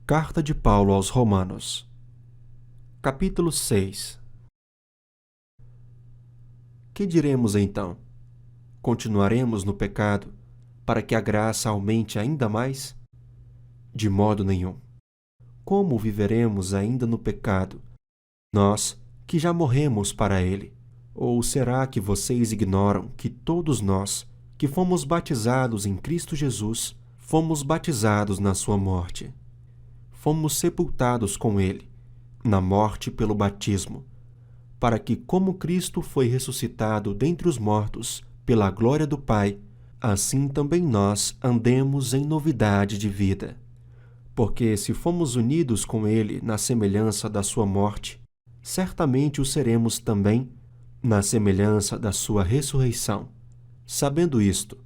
Carta de Paulo aos Romanos, capítulo 6. Que diremos então? Continuaremos no pecado, para que a graça aumente ainda mais? De modo nenhum. Como viveremos ainda no pecado, nós que já morremos para ele? Ou será que vocês ignoram que todos nós, que fomos batizados em Cristo Jesus, fomos batizados na sua morte? Fomos sepultados com ele, na morte pelo batismo, para que, como Cristo foi ressuscitado dentre os mortos pela glória do Pai, assim também nós andemos em novidade de vida. Porque se fomos unidos com ele na semelhança da sua morte, certamente o seremos também na semelhança da sua ressurreição. Sabendo isto,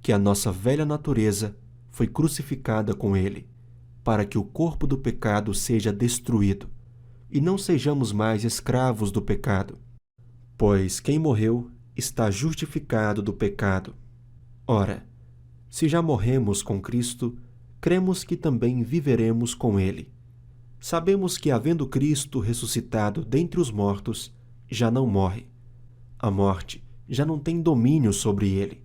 que a nossa velha natureza foi crucificada com ele, para que o corpo do pecado seja destruído, e não sejamos mais escravos do pecado. Pois quem morreu está justificado do pecado. Ora, se já morremos com Cristo, cremos que também viveremos com ele. Sabemos que, havendo Cristo ressuscitado dentre os mortos, já não morre. A morte já não tem domínio sobre ele.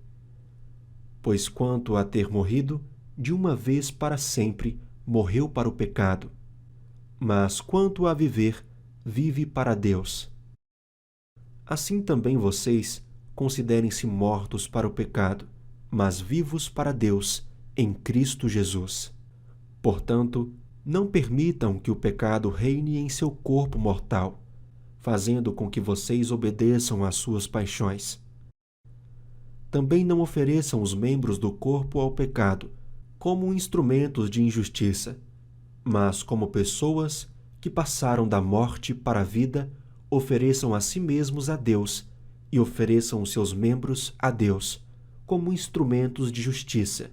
Pois quanto a ter morrido, de uma vez para sempre morreu para o pecado. Mas quanto a viver, vive para Deus. Assim também vocês considerem-se mortos para o pecado, mas vivos para Deus em Cristo Jesus. Portanto, não permitam que o pecado reine em seu corpo mortal, fazendo com que vocês obedeçam às suas paixões. Também não ofereçam os membros do corpo ao pecado como instrumentos de injustiça, mas como pessoas que passaram da morte para a vida, ofereçam a si mesmos a Deus e ofereçam os seus membros a Deus como instrumentos de justiça.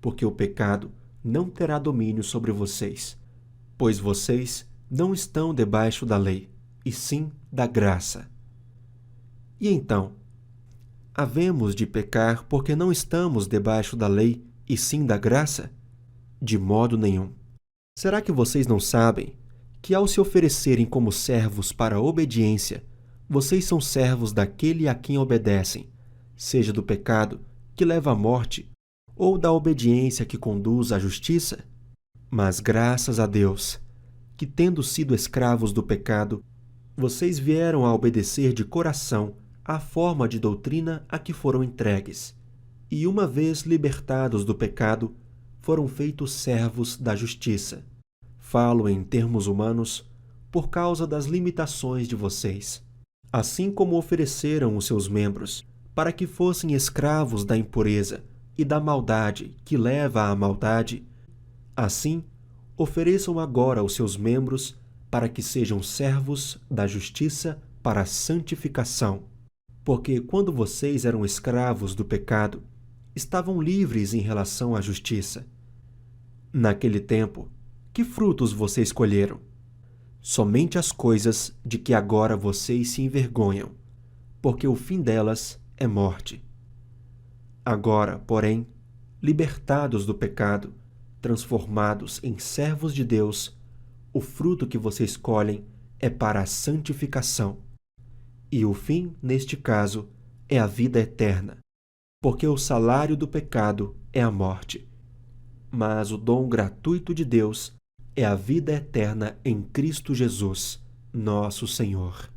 Porque o pecado não terá domínio sobre vocês, pois vocês não estão debaixo da lei, e sim da graça. E então, havemos de pecar porque não estamos debaixo da lei, e sim da graça? De modo nenhum. Será que vocês não sabem que, ao se oferecerem como servos para a obediência, vocês são servos daquele a quem obedecem, seja do pecado, que leva à morte, ou da obediência que conduz à justiça? Mas graças a Deus, que tendo sido escravos do pecado, vocês vieram a obedecer de coração à forma de doutrina a que foram entregues, e uma vez libertados do pecado, foram feitos servos da justiça. Falo em termos humanos por causa das limitações de vocês. Assim como ofereceram os seus membros para que fossem escravos da impureza e da maldade que leva à maldade, assim ofereçam agora os seus membros para que sejam servos da justiça para a santificação. Porque quando vocês eram escravos do pecado, estavam livres em relação à justiça. Naquele tempo, que frutos vocês colheram? Somente as coisas de que agora vocês se envergonham, porque o fim delas é morte. Agora, porém, libertados do pecado, transformados em servos de Deus, o fruto que vocês colhem é para a santificação. E o fim, neste caso, é a vida eterna, porque o salário do pecado é a morte. Mas o dom gratuito de Deus é a vida eterna em Cristo Jesus, nosso Senhor.